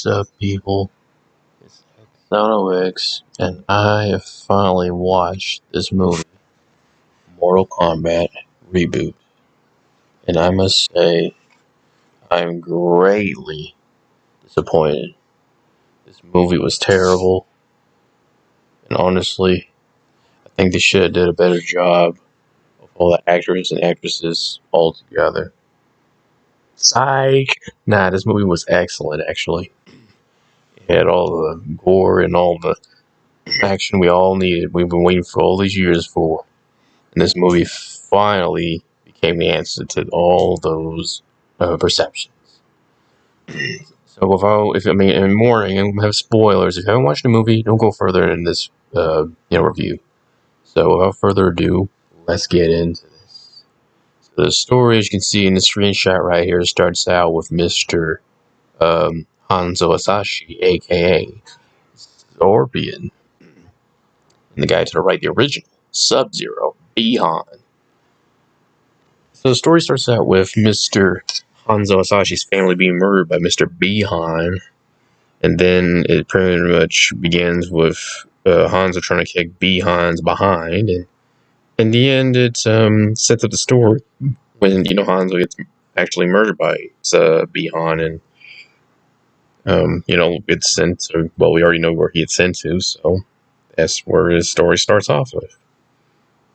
What's up, people? It's X and I have finally watched this movie, Mortal Kombat Reboot. And I must say, I'm greatly disappointed. This movie was terrible, and honestly, I think they should have did a better job of all the actors and actresses all together. Psych! Nah, this movie was excellent, actually. It had all the gore and all the action we all needed. We've been waiting for all these years for. And this movie finally became the answer to all those perceptions. So in warning, I'm gonna have spoilers. If you haven't watched the movie, don't go further in this review. So without further ado, let's get into this. So the story, as you can see in the screenshot right here, starts out with Mr. Hanzo Asashi, aka Scorpion. And the guy to the right, the original, Sub-Zero, Bihan. So the story starts out with Mr. Hanzo Asashi's family being murdered by Mr. Bihan. And then it pretty much begins with Hanzo trying to kick Bihan's behind. And in the end, it sets up the story when, Hanzo gets actually murdered by Bihan. And, gets sent to, well, we already know where he gets sent to. So that's where his story starts off with.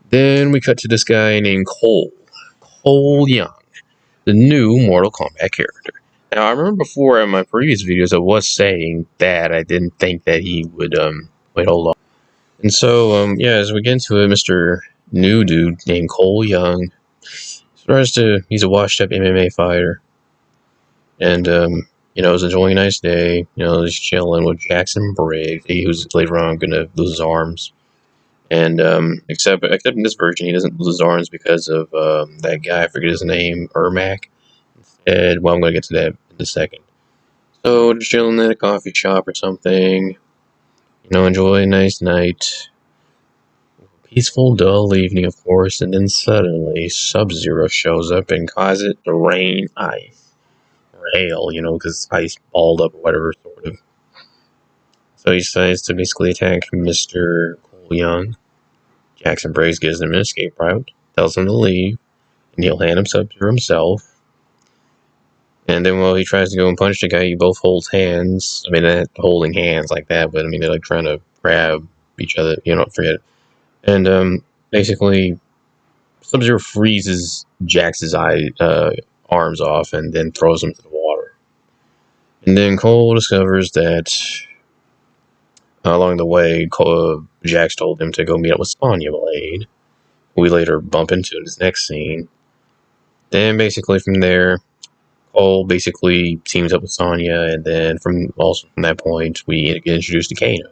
Then we cut to this guy named Cole Young, the new Mortal Kombat character. Now, I remember before in my previous videos, I was saying that I didn't think that he would, wait, hold on. And so, as we get into it, Mr. New Dude named Cole Young he's a washed-up MMA fighter. And, is enjoying a nice day, he's chilling with Jackson Briggs, who's later on going to lose his arms. And except in this version, he doesn't lose his arms because of that guy. I forget his name, Ermac. Instead, well, I'm going to get to that in a second. So just chilling at a coffee shop or something. Enjoy a nice night. Peaceful, dull evening, of course. And then suddenly, Sub-Zero shows up and causes it to rain ice or hail. Because ice balled up or whatever, sort of. So he decides to basically attack Mr. Cole Young. Jackson Briggs gives him an escape route, tells him to leave, and he'll hand himself to himself. And then while he tries to go and punch the guy, he both holds hands. I mean, they're not holding hands like that, but I mean, they're like trying to grab each other, forget it. And basically, Sub-Zero freezes Jax's arms off and then throws him to the water. And then Cole discovers that along the way, Jax told him to go meet up with Sonya Blade. We later bump into in this next scene. Then basically from there, Cole basically teams up with Sonya, and then from that point, we get introduced to Kano.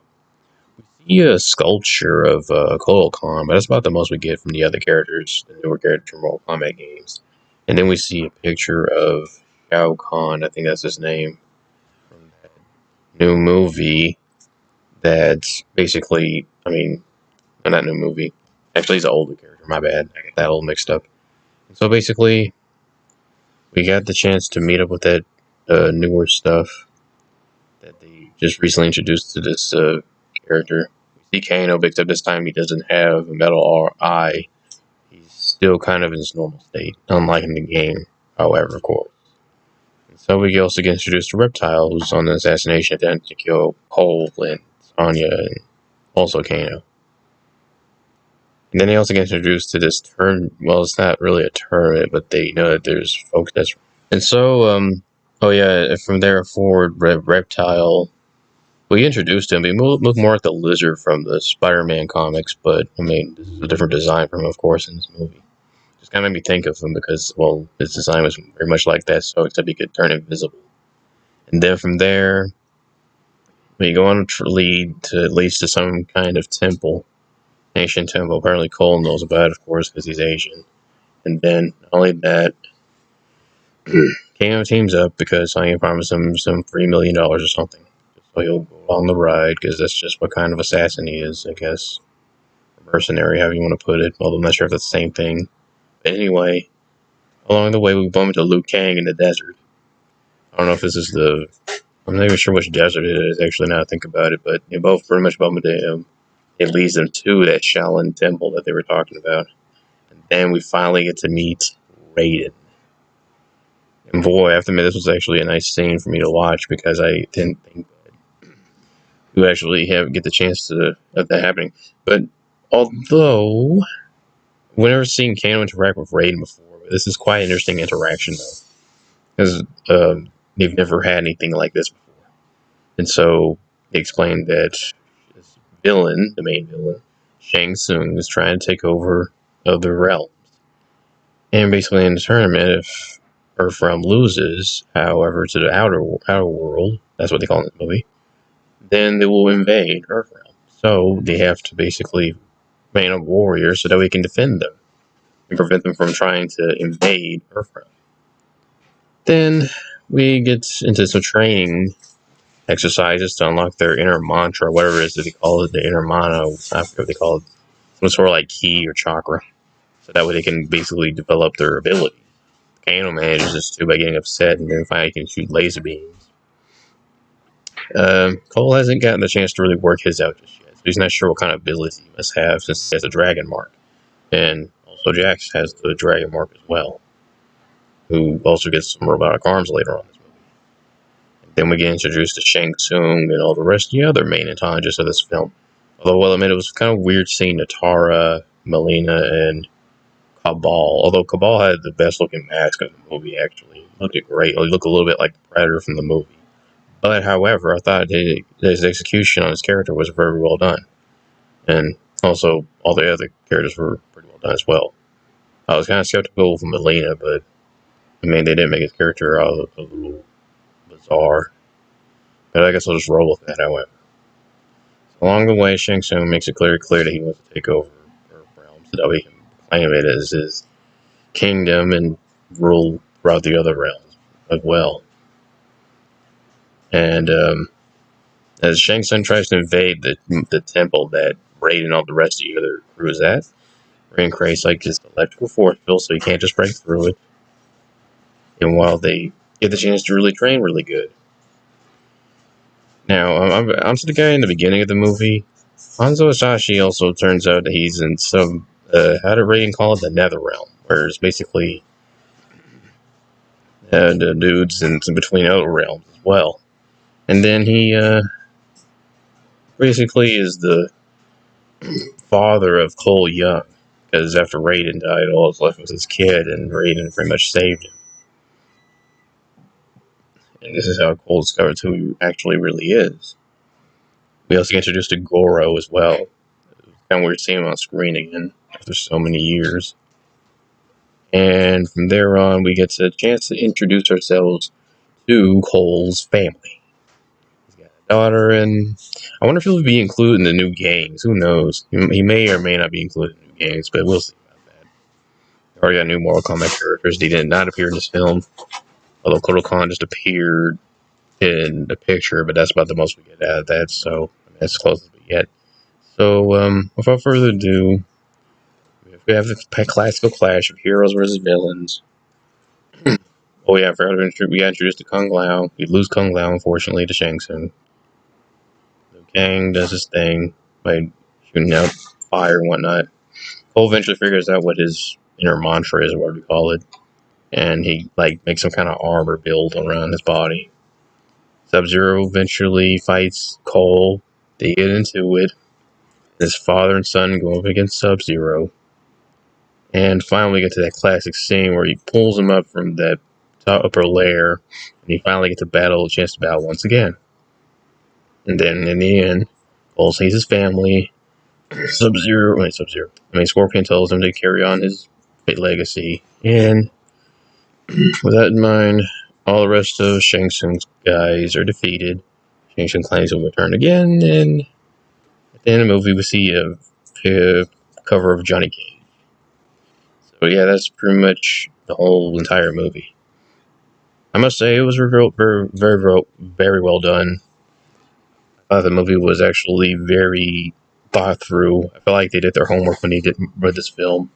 We see a sculpture of Kotal Khan, but that's about the most we get from the other characters, the newer characters from Mortal Kombat games. And then we see a picture of Shao Kahn, I think that's his name, from that new movie. That's basically, not new movie. Actually, he's an older character. My bad. I got that all mixed up. So basically, we got the chance to meet up with that newer stuff that they just recently introduced to this character. We see Kano, except this time he doesn't have a metal eye. He's still kind of in his normal state, unlike in the game, however, of course. And so we also get introduced to Reptile, who's on an assassination attempt to kill Cole and Sonya and also Kano. And then they also get introduced to this well, it's not really a tournament, but they know that there's folks that's... And so, from there forward, Reptile, we introduced him. He looked more like the Lizard from the Spider-Man comics, but, this is a different design from him, of course, in this movie. Just kind of made me think of him because, well, his design was very much like that, so except he could turn invisible. And then from there, we go on to leads to some kind of temple. Ancient temple. Apparently Cole knows about it, of course, because he's Asian. And then, not only that, Kano teams up because Sonya promised him some $3 million or something. So he'll go on the ride, because that's just what kind of assassin he is, I guess. A mercenary, however you want to put it. Although I'm not sure if that's the same thing. But anyway, along the way we bump into Liu Kang in the desert. I don't know if this is the I'm not even sure which desert it is, actually, now I think about it, but they both pretty much bump into him. It leads them to that Shaolin temple that they were talking about. And then we finally get to meet Raiden. And boy, I have to admit, this was actually a nice scene for me to watch because I didn't think we would actually get the chance of that happening. But although we've never seen Kano interact with Raiden before, this is quite an interesting interaction though, because they've never had anything like this before. And so they explained that this villain, the main villain, Shang Tsung, is trying to take over other realms. And basically, in the tournament, if Earthrealm loses, however, to the outer world, that's what they call it in the movie, then they will invade Earthrealm. So they have to basically train up warriors so that we can defend them and prevent them from trying to invade Earthrealm. Then we get into some training exercises to unlock their inner mantra, whatever it is that they call it, the inner mana, I forget what they call it, some sort of like key or chakra. So that way they can basically develop their ability. Kano manages this too by getting upset and then finally can shoot laser beams. Cole hasn't gotten the chance to really work his out just yet, so he's not sure what kind of ability he must have since he has a dragon mark. And also Jax has the dragon mark as well, who also gets some robotic arms later on in this movie. And then we get introduced to Shang Tsung and all the rest of the other main antagonists of this film. Although, well, I mean, it was kind of weird seeing Natara, Melina, and Cabal. Although Cabal had the best looking mask in the movie, actually. He looked great. He looked a little bit like the Predator from the movie. But, however, I thought his execution on his character was very well done. And also, all the other characters were pretty well done as well. I was kind of skeptical of Melina, but, I mean, they didn't make his character a little bizarre. But I guess I'll just roll with that, however. So along the way, Shang Tsung makes it clear that he wants to take over Earthrealm so that he can claim it as his kingdom and rule throughout the other realms as well. And as Shang Tsung tries to invade the temple that Raiden and all the rest of the other crew is at, Raiden creates like this electrical force field so he can't just break through it. And while they get the chance to really train really good. Now, I'm to the guy in the beginning of the movie. Hanzo Hasashi also turns out that he's in some, how did Raiden call it? The Nether Realm, where it's basically the dudes in between other realms as well. And then he basically is the father of Cole Young, because after Raiden died, all that's left was his kid, and Raiden pretty much saved him. And this is how Cole discovers who he actually really is. We also get introduced to Goro as well. It's kind of weird seeing him on screen again after so many years. And from there on, we get a chance to introduce ourselves to Cole's family. He's got a daughter, and I wonder if he'll be included in the new games. Who knows? He may or may not be included in the new games, but we'll see about that. We already got new Mortal Kombat characters. They did not appear in this film, although Kotal Khan just appeared in the picture, but that's about the most we get out of that, so I mean, that's as close as we get. So, without further ado, we have the classical clash of heroes versus villains. Oh yeah, I forgot we got introduced to Kung Lao. We lose Kung Lao, unfortunately, to Shang Tsung. Liu Kang does his thing by shooting out fire and whatnot. Cole eventually figures out what his inner mantra is, or whatever you call it, and he makes some kind of armor build around his body. Sub-Zero eventually fights Cole. They get into it. His father and son go up against Sub-Zero. And finally we get to that classic scene where he pulls him up from that upper layer, and he finally gets a chance to battle once again. And then in the end, Cole sees his family. Scorpion tells him to carry on his legacy. And with that in mind, all the rest of Shang Tsung's guys are defeated. Shang Tsung claims he'll return again, and at the end of the movie, we see a cover of Johnny Cage. So yeah, that's pretty much the whole entire movie. I must say, it was very well done. I thought the movie was actually very thought through. I feel like they did their homework when they read this film.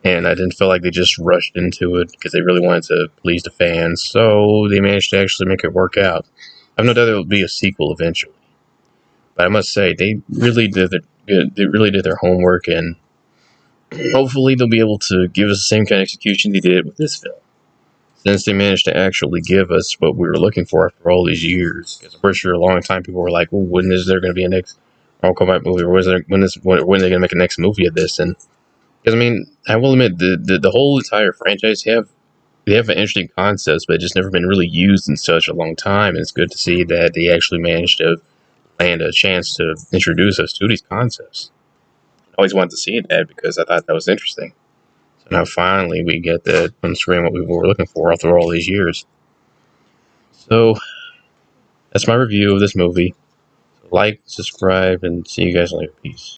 And I didn't feel like they just rushed into it because they really wanted to please the fans. So they managed to actually make it work out. I have no doubt there will be a sequel eventually. But I must say, they really did their homework, and hopefully they'll be able to give us the same kind of execution they did with this film. Since they managed to actually give us what we were looking for after all these years. Because I'm pretty sure a long time people were like, well, when is there going to be a next Kombat movie? Or when are they going to make a next movie of this? And because, I mean, I will admit, the whole entire franchise they have interesting concepts, but it's just never been really used in such a long time. And it's good to see that they actually managed to land a chance to introduce us to these concepts. I always wanted to see that because I thought that was interesting. So now finally we get that on screen what we were looking for after all these years. So that's my review of this movie. So like, subscribe, and see you guys later. Peace.